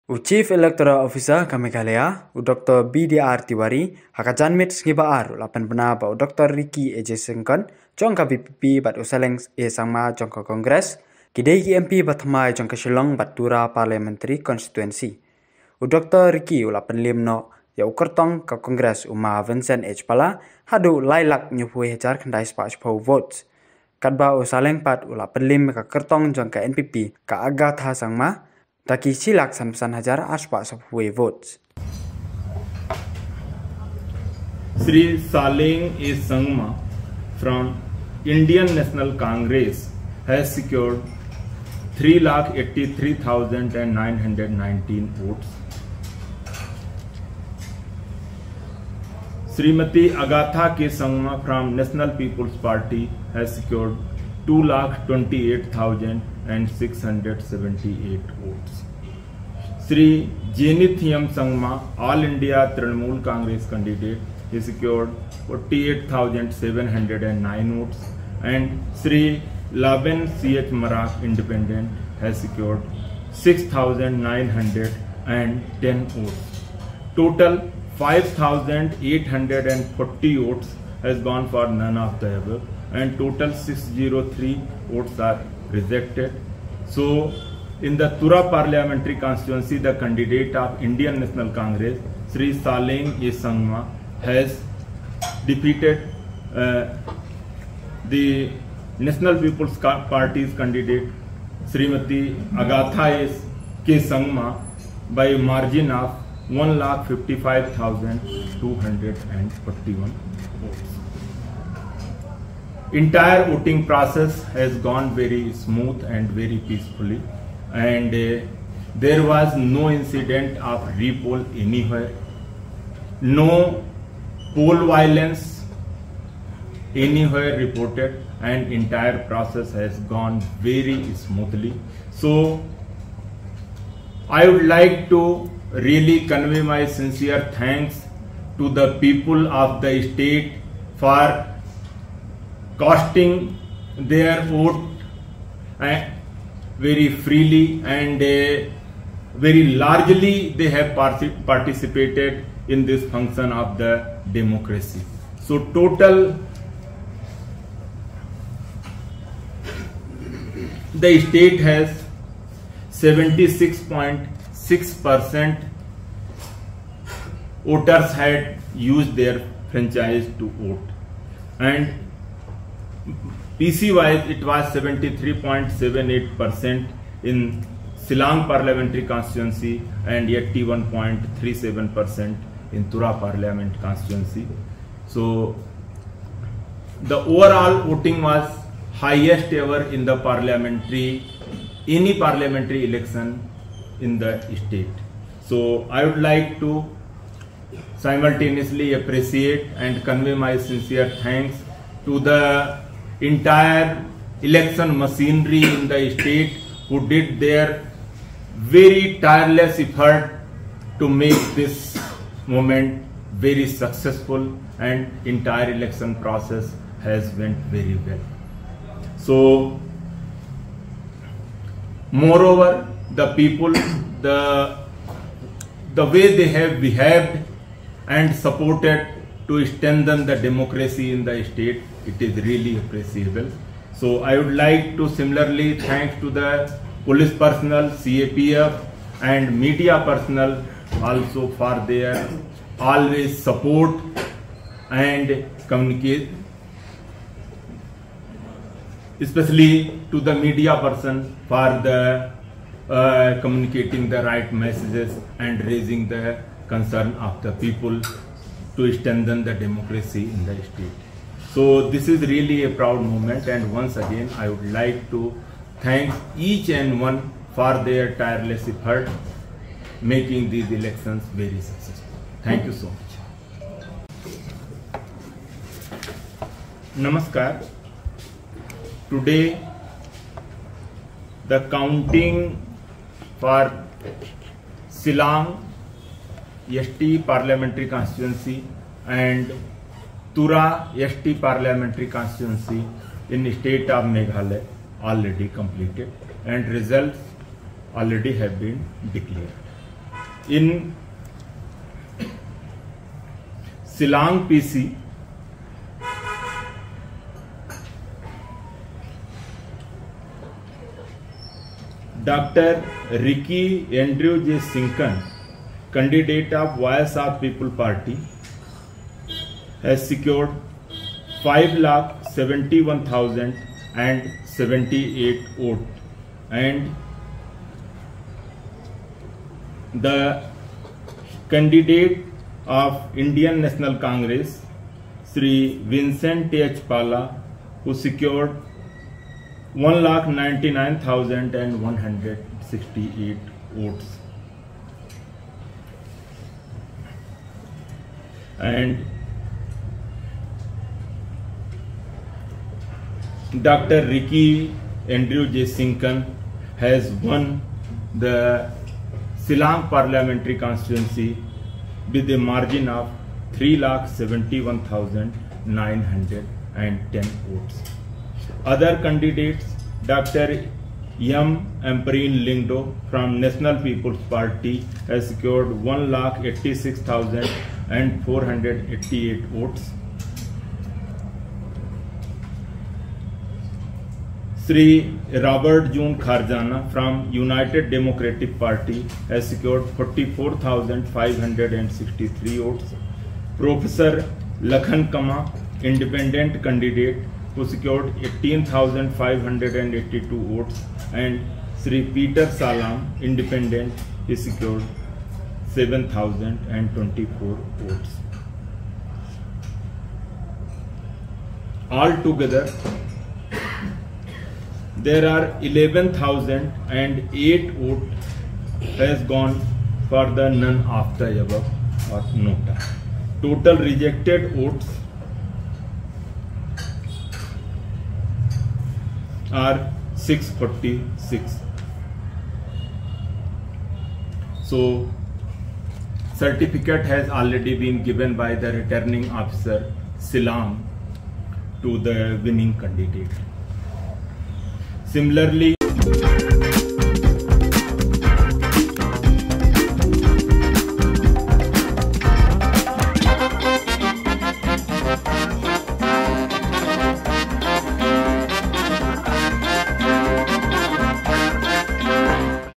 Chief Electoral Officer ka Meghalaya, Dr. BDR Tiwari, hakajan mit ngibaar lapan bena ba Dr. Ricky Ejesengkon, jong ka BPP bat usaleng sangma jong ka Kongres, kidai ki MP batmai jong ka Shillong bat Tura Parliamentary Constituency. Dr. Ricky lapan limno ya ukertong ka Kongres uma Vincent H. Pala hadu lailak nyupui hejar kendai spa votes. Kadba usaleng pat lapan lim ka kertong jong ka NPP ka Agatha sangma taki silak san hajar aspa sapwe votes. Sri Saleng A. Sangma from Indian National Congress has secured 3,83,919 votes. Srimati Agatha K. Sangma from National People's Party has secured 2,28,678 votes. Sri Jenithiam Sangma, All India Trinamool Congress candidate, he secured 48,709 votes, and Sri Laben C.H. Marak, Independent, has secured 6,910 votes. Total 5,840 votes has gone for none of the above, and total 603 votes are rejected. So, in the Tura Parliamentary Constituency, the candidate of Indian National Congress, Sri Saleng A. Sangma, has defeated the National People's Party's candidate, Srimati Agatha K. Sangma, by a margin of 1,55,241 votes. Entire voting process has gone very smooth and very peacefully, and there was no incident of repoll anywhere, no poll violence anywhere reported, and entire process has gone very smoothly. So I would like to really convey my sincere thanks to the people of the state for casting their vote very freely, and very largely they have participated in this function of the democracy. So total the state has 76.6% voters had used their franchise to vote, and PC wise it was 73.78% in Shillong Parliamentary Constituency and 81.37% in Tura Parliament Constituency. So the overall voting was highest ever in the any parliamentary election in the state. So I would like to simultaneously appreciate and convey my sincere thanks to the entire election machinery in the state who did their very tireless effort to make this moment very successful, and entire election process has went very well. So moreover, the people, the way they have behaved and supported to strengthen the democracy in the state, it is really appreciable. So I would like to similarly thank to the police personnel, CAPF and media personnel also for their always support and communicate, especially to the media person for the communicating the right messages and raising the concern of the people to strengthen the democracy in the state. So this is really a proud moment, and once again I would like to thank each and one for their tireless effort making these elections very successful. Thank you so much. Namaskar. Today the counting for Shillong ST Parliamentary Constituency and Tura ST Parliamentary Constituency in the state of Meghalaya already completed, and results already have been declared. in Silang PC, Dr. Ricky Andrew J. Sinkan, candidate of YSR People Party, has secured 5,71,078 votes, and the candidate of Indian National Congress, Sri Vincent H. Pala, who secured 1,99,168 votes, and Dr. Ricky Andrew J. Sinkan has won the Silang parliamentary constituency with a margin of 3,71,910 votes. Other candidates, Dr. M. Ampreen Lingdo from National People's Party has secured 1,86,488 votes. Sri Robert June Kharjana from United Democratic Party has secured 44,563 votes. Professor Lakhan Kama, independent candidate, who secured 18,582 votes, and Sri Peter Salam, independent, he secured 7,024 votes. Altogether, there are 11,008 votes has gone for the none of the above or nota. Total rejected votes are 646. So certificate has already been given by the returning officer Silang to the winning candidate. Similarly,